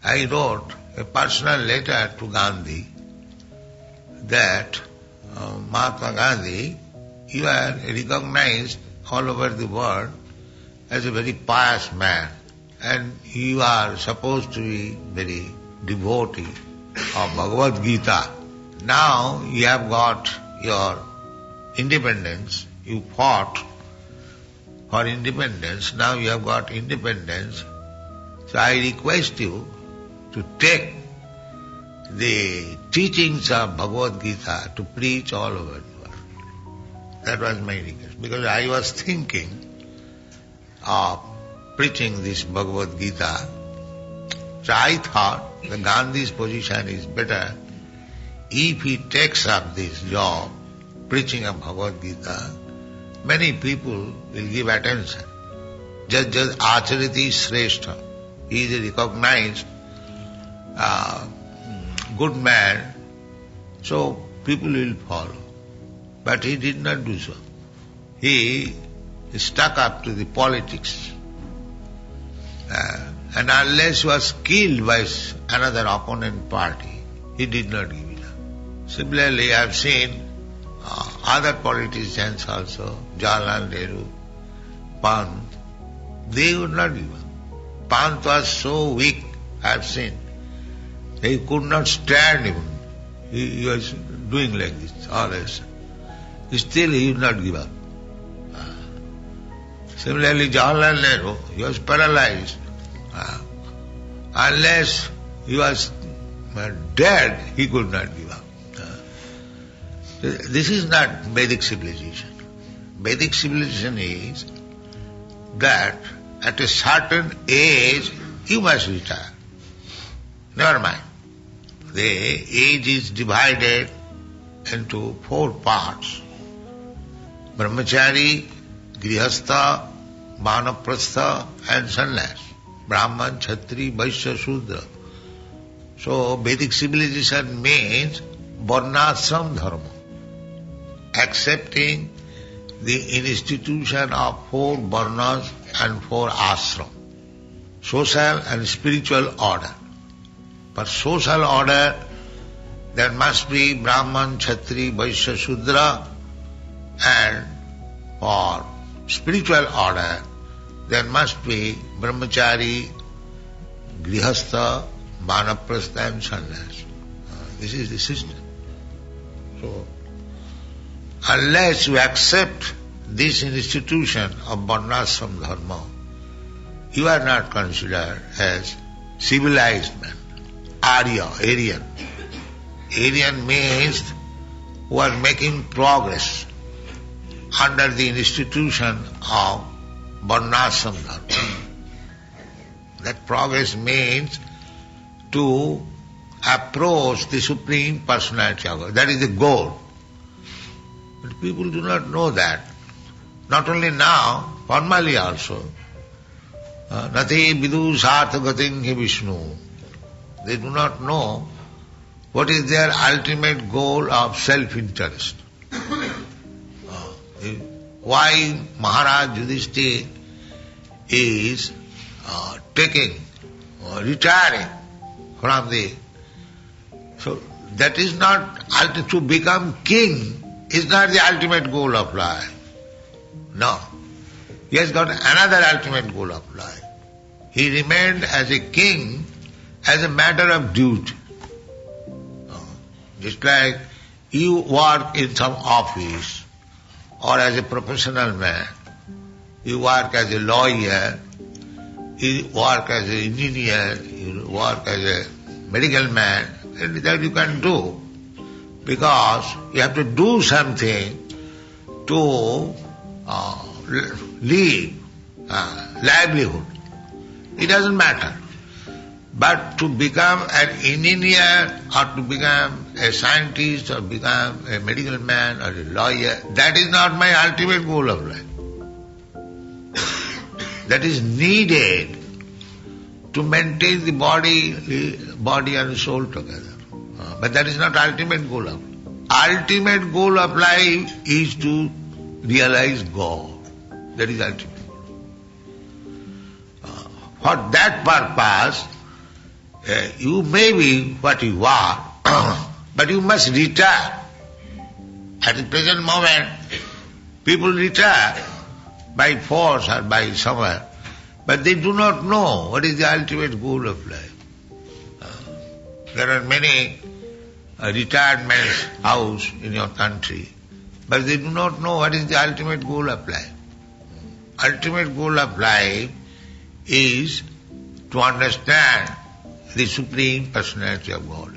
I wrote a personal letter to Gandhi that Mahatma Gandhi, you are recognized all over the world as a very pious man, and you are supposed to be very devotee of Bhagavad-gītā. Now you have got your independence, you fought for independence, now you have got independence, so I request you to take the teachings of Bhagavad-gītā to preach all over the world. That was my request, because I was thinking of preaching this Bhagavad-gītā. So I thought that Gandhi's position is better if he takes up this job, preaching of Bhagavad-gītā. Many people will give attention. Just Achariti Shrestha. He is a recognized good man, so people will follow. But he did not do so. He stuck up to the politics. And unless he was killed by another opponent party, he did not give it up. Similarly, I have seen other politicians also, Jawaharlal Nehru, Pant, they would not give up. Pant was so weak, I have seen. He could not stand even. He was doing like this, always. Still he would not give up. Similarly, Jawaharlal Nehru, he was paralyzed. Unless he was dead, he could not give up. This is not Vedic civilization. Vedic civilization is that at a certain age you must retire. Never mind. The age is divided into 4 parts. Brahmachari, Grihastha, Vanaprastha and Sannyas. Brahman, Kshatri, Vaishya, Shudra. So Vedic civilization means varṇāśrama-dharma. Accepting the institution of 4 varnas and 4 ashram. Social and spiritual order. For social order, there must be Brahman, Kshatri, Vaishya, Shudra, and for spiritual order, there must be Brahmachari, Grihastha, Vanaprastha and Sannyas. This is the system. So, unless you accept this institution of varṇāśrama-dharma, you are not considered as civilized man. Arya, Aryan. Aryan means who are making progress under the institution of varṇāśrama-dharma. That progress means to approach the Supreme Personality of God. That is the goal. But people do not know that. Not only now, formally also. Nati vidu sartha gatin hi Vishnu. They do not know what is their ultimate goal of self-interest. Why Maharaj Yudhishthira is retiring from the... So that is not, to become king is not the ultimate goal of life. No. He has got another ultimate goal of life. He remained as a king as a matter of duty. Just like you work in some office or as a professional man, you work as a lawyer, you work as an engineer, you work as a medical man, and that you can do because you have to do something to live, livelihood. It doesn't matter. But to become an engineer or to become a scientist or become a medical man or a lawyer, that is not my ultimate goal of life. That is needed to maintain the body and soul together. But that is not ultimate goal of life. Ultimate goal of life is to realize God. That is ultimate goal. For that purpose, You may be what you are, but you must retire. At the present moment, people retire by force or by somewhere, but they do not know what is the ultimate goal of life. There are many retired men's house in your country, but they do not know what is the ultimate goal of life. Ultimate goal of life is to understand the Supreme Personality of God.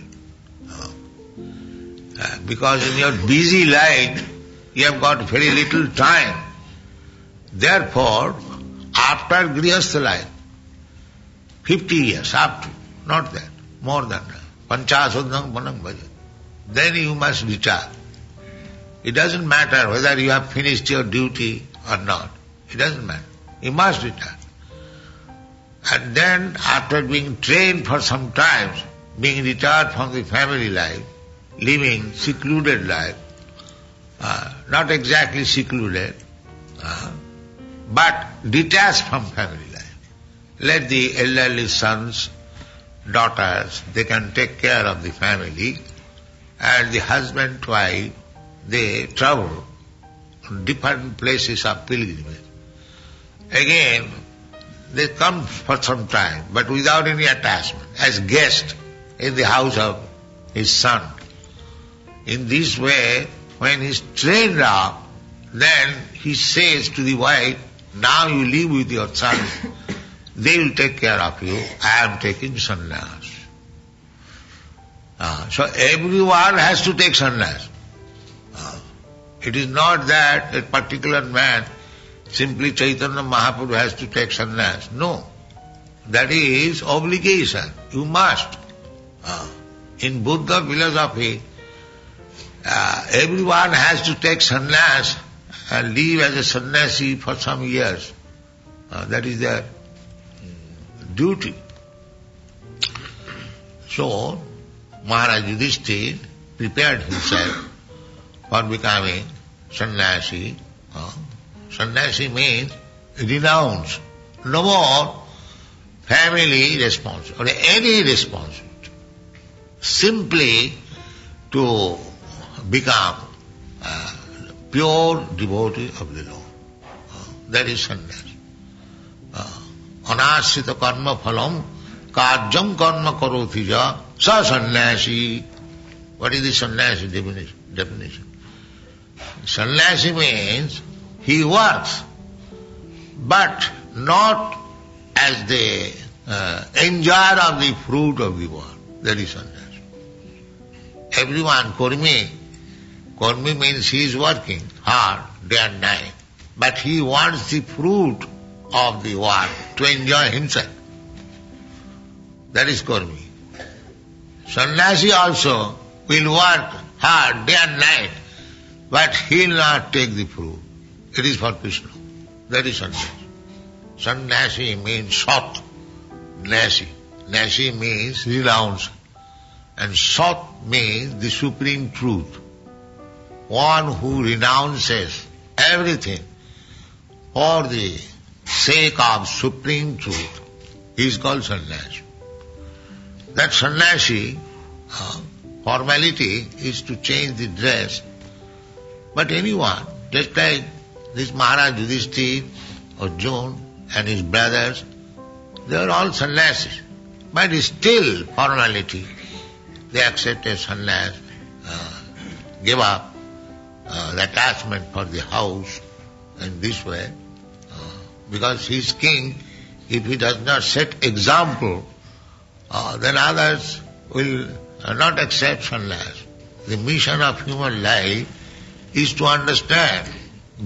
Because in your busy life, you have got very little time. Therefore, after Grihastha life, 50 years, up to, not that, more than that, Panchasodham Panam Bhajan, then you must retire. It doesn't matter whether you have finished your duty or not. It doesn't matter. You must retire. And then, after being trained for some time, being retired from the family life, living secluded life, not exactly secluded, but detached from family life. Let the elderly sons, daughters, they can take care of the family, and the husband, wife, they travel to different places of pilgrimage. Again, they come for some time, but without any attachment, as guest in the house of his son. In this way, when he is trained up, then he says to the wife, now you live with your son, they will take care of you, I am taking sannyas. So everyone has to take sannyas. It is not that a particular man, simply Chaitanya Mahaprabhu has to take sannyas. No. That is obligation. You must. In Buddha philosophy, everyone has to take sannyas and live as a sannyasi for some years. That is their duty. So, Maharaj Yudhishthira prepared himself for becoming sannyasi. Sannyasi means renounce. No more family responsibility or any responsibility. Simply to become pure devotee of the Lord. That is sannyas. Anashrita karma phalam kajyam karma karoti ja sa sannyasi. What is the sannyasi definition? Sannyasi means he works, but not as the enjoyer of the fruit of the world. That is sannyasi. Everyone, Kurmi means he is working hard day and night, but he wants the fruit of the work to enjoy himself. That is Kurmi. Sannyasi also will work hard day and night, but he will not take the fruit. It is for Krishna. That is sannyasi. Sannyasi means sat, nasi. Nasi means renounce. And sat means the supreme truth. One who renounces everything for the sake of supreme truth is called sannyasi. That sannyasi, formality is to change the dress. But anyone, just like this Maharaj Yudhishthira, Arjuna and his brothers, they are all sannyasis. But still, formality, they accepted sannyas, give up the attachment for the house in this way. Because he is king, if he does not set example, then others will not accept sannyas. The mission of human life is to understand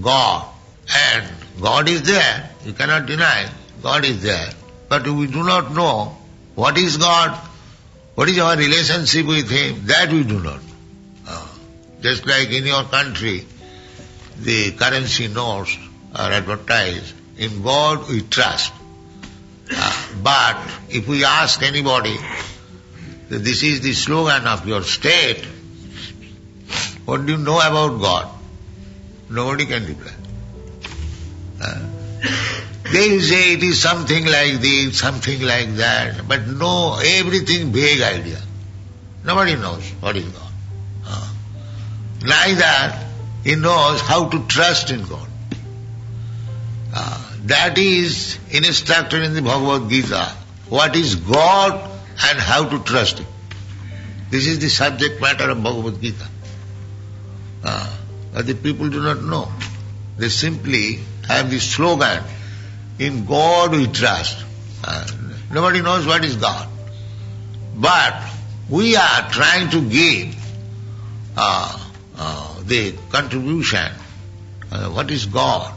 God. And God is there. You cannot deny God is there. But we do not know what is God, what is our relationship with Him, that we do not know. Just like in your country, the currency notes are advertised, in God we trust. But if we ask anybody, this is the slogan of your state, what do you know about God? Nobody can reply. They will say it is something like this, something like that, but no, everything vague idea. Nobody knows what is God. Neither he knows how to trust in God. That is instructed in the Bhagavad-gītā. What is God and how to trust Him. This is the subject matter of Bhagavad-gītā. But the people do not know. They simply have the slogan, in God we trust. Nobody knows what is God. But we are trying to give the contribution. What is God?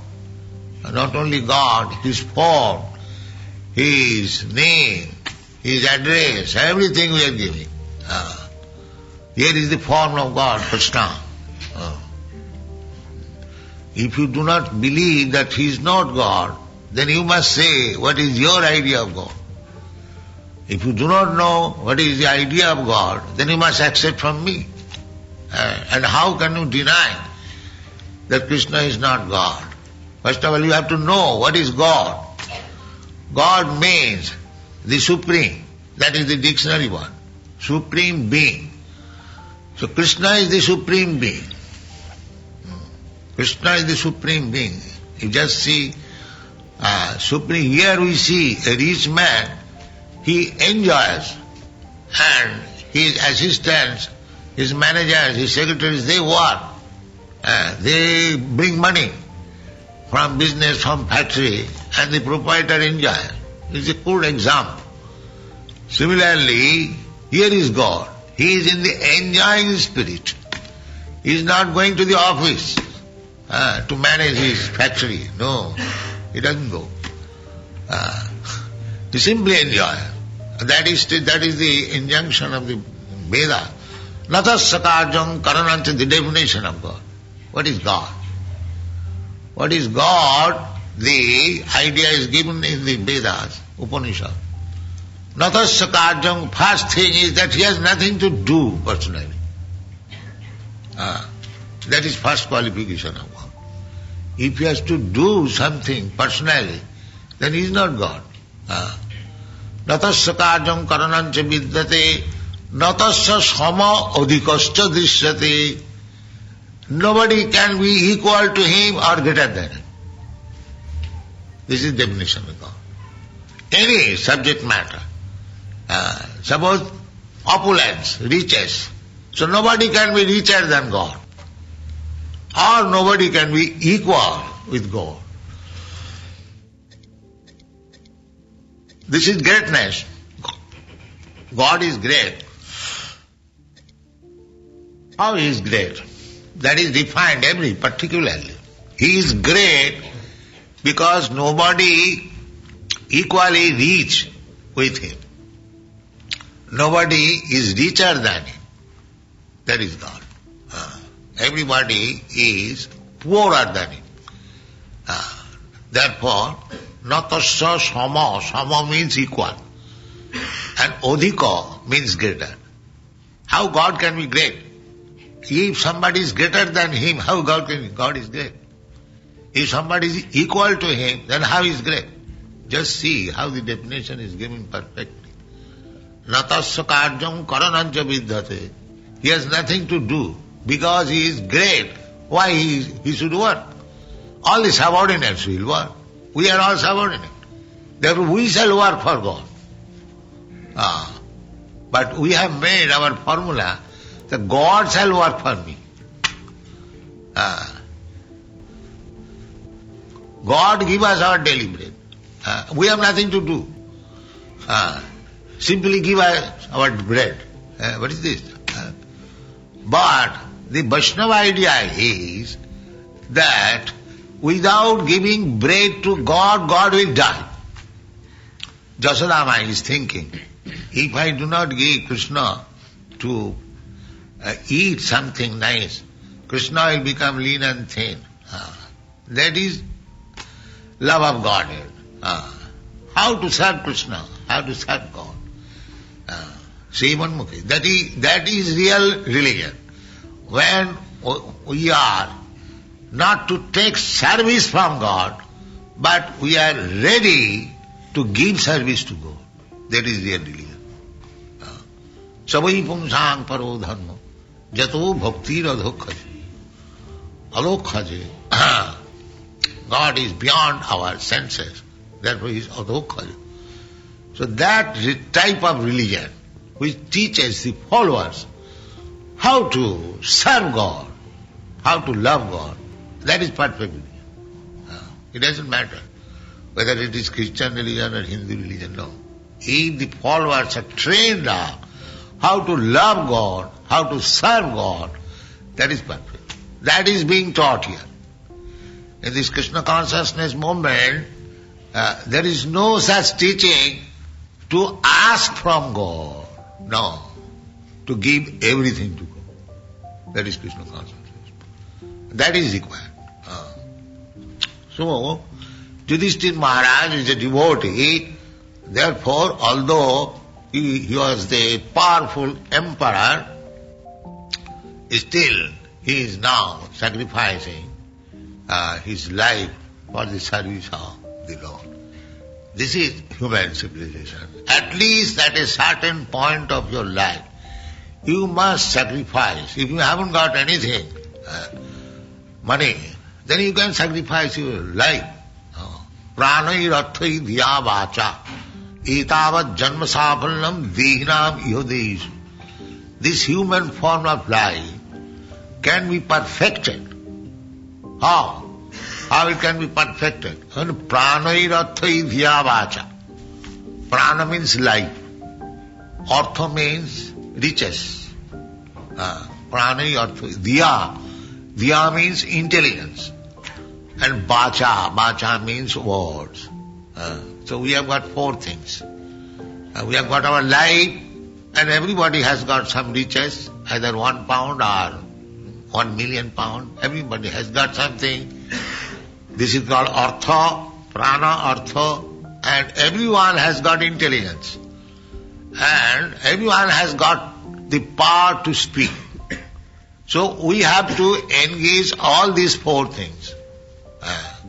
Not only God, His form, His name, His address, everything we are giving. Here is the form of God, Krishna. If you do not believe that He is not God, then you must say, what is your idea of God? If you do not know what is the idea of God, then you must accept from me. And how can you deny that Krishna is not God? First of all, you have to know what is God. God means the Supreme. That is the dictionary word. Supreme Being. So Krishna is the Supreme Being. Krishna is the Supreme Being. You just see Supreme. Here we see a rich man, he enjoys, and his assistants, his managers, his secretaries, they work. They bring money from business, from factory, and the proprietor enjoys. It's a good example. Similarly, here is God. He is in the enjoying spirit. He is not going to the office to manage his factory. No, he doesn't go. He simply enjoys. That is the injunction of the Veda. Natasya karyam karanancha, the definition of God. What is God? What is God? The idea is given in the Vedas, Upanishad. Natasya karyam, first thing is that he has nothing to do personally. That is first qualification of God. If he has to do something personally, then he is not God. Natasya karyam karanancha vidyate, natasya sama adhikascha drishyate. Nobody can be equal to him or greater than him. This is the definition of God. Any subject matter. Suppose opulence, riches. So nobody can be richer than God. Or nobody can be equal with God. This is greatness. God is great. How He is great? That is defined particularly. He is great because nobody equally reach with Him. Nobody is richer than Him. That is God. Everybody is poorer than Him. Therefore, natasya sama, sama means equal. And adhika means greater. How God can be great? If somebody is greater than Him, how God is great? If somebody is equal to Him, then how is great? Just see how the definition is given perfectly. Natasya karyam karanancha vidyate. He has nothing to do. Because He is great, why he should work? All the subordinates will work. We are all subordinate. Therefore we shall work for God. But we have made our formula that God shall work for me. God give us our daily bread. We have nothing to do. Simply give us our bread. What is this? But the Vaishnava idea is that without giving bread to God, God will die. Jasodama is thinking, if I do not give Krishna to eat something nice, Krishna will become lean and thin. That is love of Godhead. How to serve Krishna, how to serve God. Srimanmukhi. That is real religion. When we are not to take service from God, but we are ready to give service to God. That is real religion. Savai pumsang paro dharma jato bhaktir adhokhaje. Adhokhaje. God is beyond our senses. Therefore he is adhokhaje. So that type of religion which teaches the followers how to serve God, how to love God, that is perfect religion. It doesn't matter whether it is Christian religion or Hindu religion, no. If the followers are trained up how to love God, how to serve God, that is perfect. That is being taught here. In this Krishna consciousness movement, there is no such teaching to ask from God. No. To give everything to God. That is Krishna consciousness. That is required. So, Yudhishthira Maharaj is a devotee. Therefore, although he was the powerful emperor, still he is now sacrificing his life for the service of the Lord. This is human civilization. At least at a certain point of your life, you must sacrifice. If you haven't got anything, money, then you can sacrifice your life. Pranai rathai dhya vacha etavat janma safallam dehinam ihodeshu. This human form of life can be perfected. How? How it can be perfected? Pranai rathai dhya vacha. Prana means life. Artha means riches. Pranai artha dhya. Dhya means intelligence. And bacha means words. So we have got four things. We have got our life, and everybody has got some riches, either 1 pound or 1 million pound. Everybody has got something. This is called artha, prana, artha, and everyone has got intelligence. And everyone has got the power to speak. So we have to engage all these four things.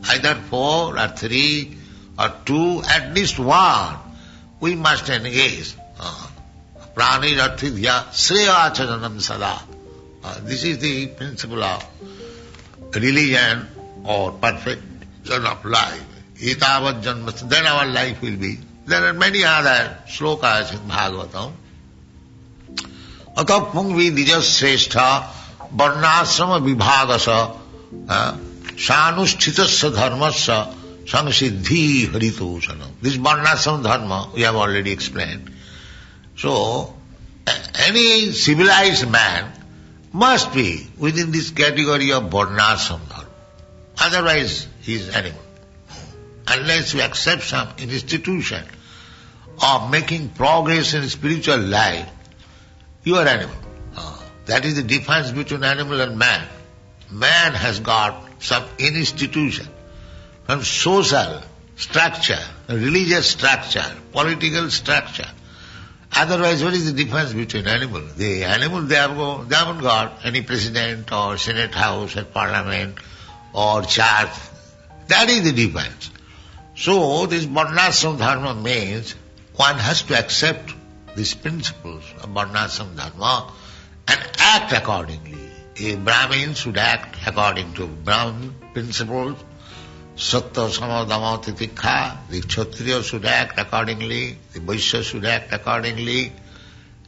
Either 4 or 3 or 2, at least 1, we must engage. Prani rathidhya sreya charanam sada. This is the principle of religion or perfection of life. Itavat janma, then our life will be. There are many other slokas in Bhagavatam. Atah pungvi dija srestha varṇāśrama-vibhāgasa Shanusthitasa dharmasya samsiddhi haritoshanam. This varṇāśrama-dharma we have already explained. So, any civilized man must be within this category of varṇāśrama-dharma. Otherwise, he is animal. Unless you accept some institution of making progress in spiritual life, you are animal. That is the difference between animal and man. Man has got some institution, some social structure, religious structure, political structure. Otherwise, what is the difference between animal? The animal, they haven't got any president or senate house or parliament or church. That is the difference. So, this varṇāśrama-dharma means one has to accept these principles of varṇāśrama-dharma and act accordingly. A Brahmin should act according to Brahmin principles. Sattva, sama, dhamma, titikha. The Kshatriya should act accordingly. The Vaishya should act accordingly.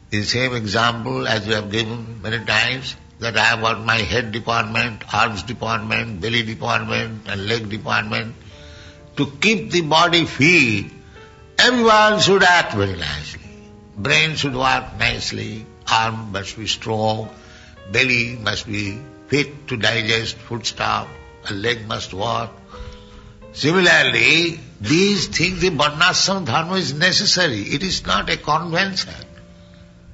The same example as we have given many times, that I have got my head department, arms department, belly department and leg department. To keep the body fit, everyone should act very nicely. Brain should work nicely, arm must be strong, belly must be fit to digest foodstuff, a leg must work. Similarly, these things, the varṇāśrama-dharma is necessary. It is not a convention.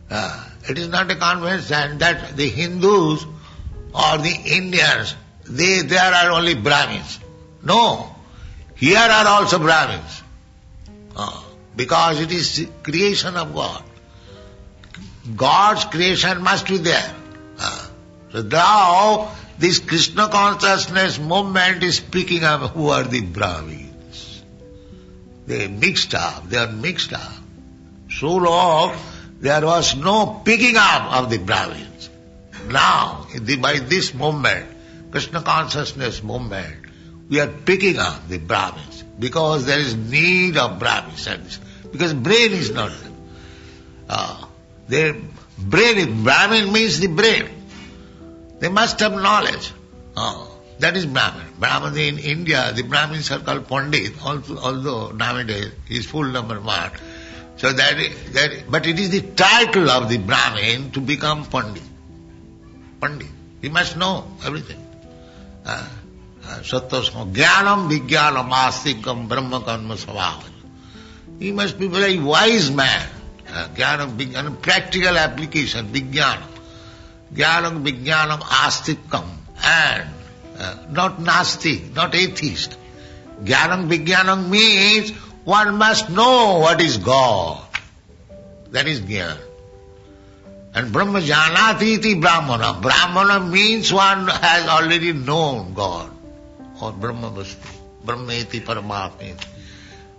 It is not a convention that the Hindus or the Indians, there are only Brahmins. No. Here are also Brahmins. Because it is the creation of God. God's creation must be there. So now, this Krishna consciousness movement is speaking of who are the Brahmins. They mixed up, they are mixed up. So long there was no picking up of the Brahmins. Now, by this movement, Krishna consciousness movement, we are picking up the Brahmins because there is need of Brahmins. Because brain is not there. Their brain, Brahmin means the brain. They must have knowledge. That is Brahmin. Brahmin in India, the Brahmins are called Pandit, although nowadays his full number one. So but it is the title of the Brahmin to become Pandit. Pandit. He must know everything. Sattva Jnanam Vijnanam Astikam Brahma Karma Svabhava. He must be a very wise man. Jnanam Vijnanam, practical application, Vijnanam. Jnanam Vijnanam Astikam, and not Nasti, not atheist. Jnanam Vijnanam means one must know what is God. That is Jnana. And Brahma Janati iti Brahmana. Brahmana means one has already known God. Or Brahma Vasti. Brahma iti Paramatma iti.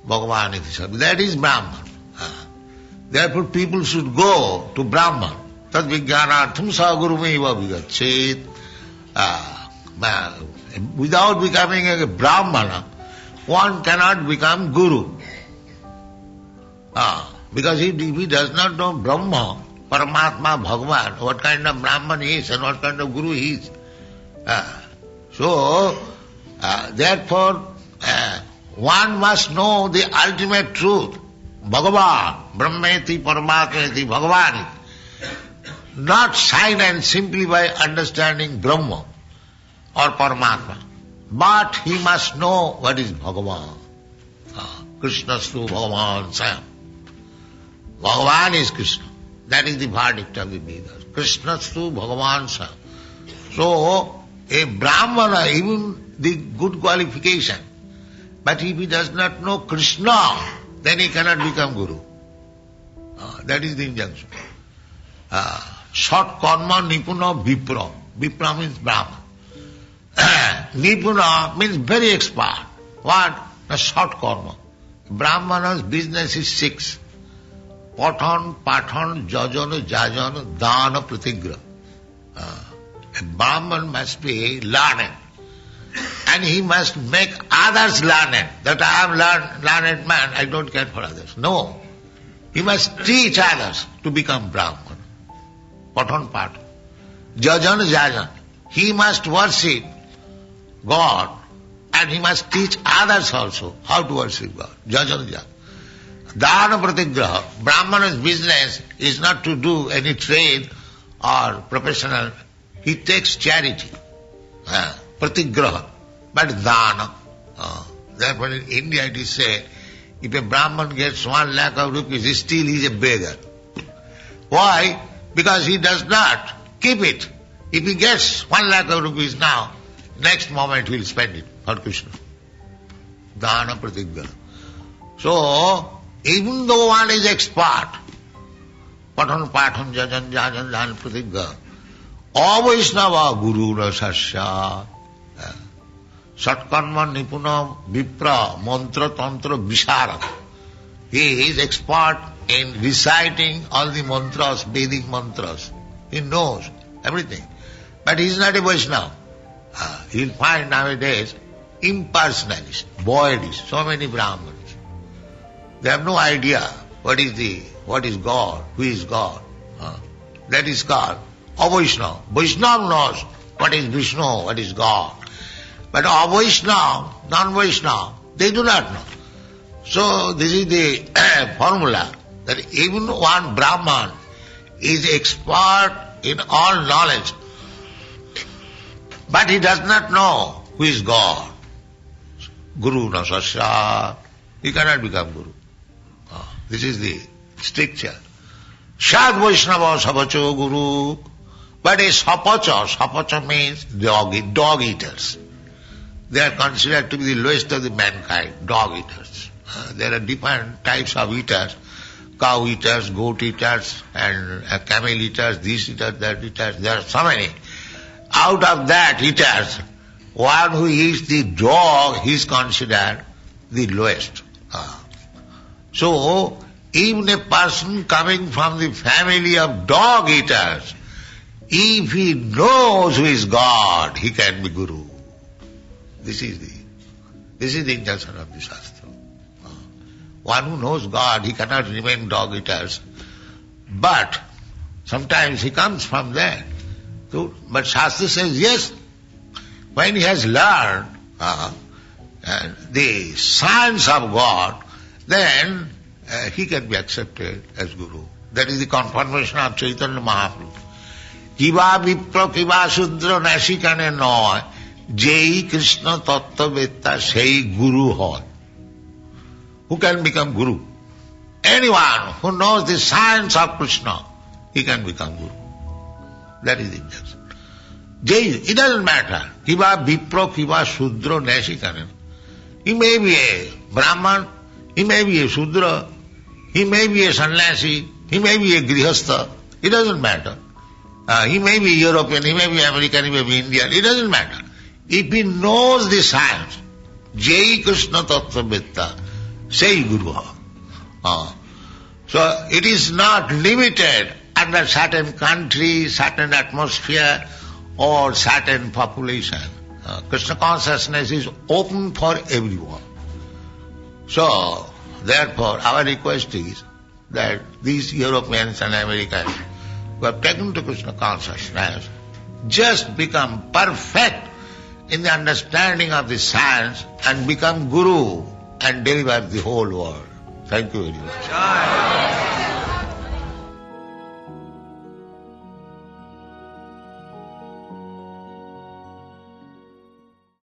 Bhagavan iti Sabha. That is Brahman. Therefore people should go to Brahman. Tad vijnanartham sagurumeva vigachet. Without becoming a Brahmana, one cannot become Guru. Because if he does not know Brahma, Paramatma, Bhagavan, what kind of Brahman he is and what kind of Guru he is. Therefore, one must know the ultimate truth. Bhagavan, Brahmeti, Paramatmeti, Bhagavan. Not silent simply by understanding Brahma or Paramatma. But he must know what is Bhagavan. Krishnastu Bhagavan Sam. Bhagavan is Krishna. That is the verdict of the Vedas. Krishnastu Bhagavan Sam. So, a Brahmana, even the good qualification, but if he does not know Krishna, then he cannot become Guru. That is the injunction. Short karma nipuna vipra. Vipra means Brahman. Nipuna means very expert. What? A short karma. Brahmana's business is 6. Pathan, jajana, dana, pratigra. A Brahman must be learned. And he must make others learned. That I am learned man, I don't care for others. No. He must teach others to become Brahman. Pathan. Jajana. He must worship God and he must teach others also how to worship God. Jajana. Dana pratigraha. Brahmana's business is not to do any trade or professional. He takes charity. Pratigraha. But dana. Therefore in India it is said, if a Brahman gets 1 lakh of rupees, still he is a beggar. Why? Because he does not keep it. If he gets 1 lakh of rupees now, next moment he will spend it for Krishna. Dana pratigraha. So, even though one is expert, pathan, jajan, dana pratigraha, avaishnava guru rasasya, satkarma nipuna vipra, mantra tantra visharad. He is expert in reciting all the mantras, Vedic mantras. He knows everything. But he is not a Vaishnava. You will find nowadays impersonalists, voidists, so many Brahmins. They have no idea what is God, who is God. That is called Avaishnava. Vaishnava knows what is Vishnu, what is God. But Avaishnava, non-Vaishnava, they do not know. So this is the formula, that even one Brahman is expert in all knowledge, but he does not know who is God. Guru nasasya, he cannot become Guru. This is the stricture. Sad Vaishnava sapacho Guru, but a sapacha means dog eaters. They are considered to be the lowest of the mankind, dog eaters. There are different types of eaters, cow eaters, goat eaters, and camel eaters, this eaters, that eaters. There are so many. Out of that eaters, one who eats the dog, he is considered the lowest. So, even a person coming from the family of dog eaters, if he knows who is God, he can be Guru. This is the intention of the Shastra. One who knows God, he cannot remain dog eaters. But sometimes he comes from there. But Shastra says, yes, when he has learned the science of God, then he can be accepted as Guru. That is the confirmation of Chaitanya Mahaprabhu. Kiva vipra kiva sudra nasikane noy, jai Krishna tattva vetta sei Guru hoy. Who can become Guru? Anyone who knows the science of Krishna, he can become Guru. That is the intention. It doesn't matter. Kiva vipra kiva sudra nasikane. He may be a Brahman, he may be a Sudra, he may be a sannyasi, he may be a grihastha. It doesn't matter. He may be European, he may be American, he may be Indian. It doesn't matter. If he knows the science, Jai Krishna Tattva Vitta, say Guru. So it is not limited under certain country, certain atmosphere, or certain population. Krishna consciousness is open for everyone. So, therefore, our request is that these Europeans and Americans who have taken to Krishna consciousness just become perfect in the understanding of the science and become Guru and deliver the whole world. Thank you very much.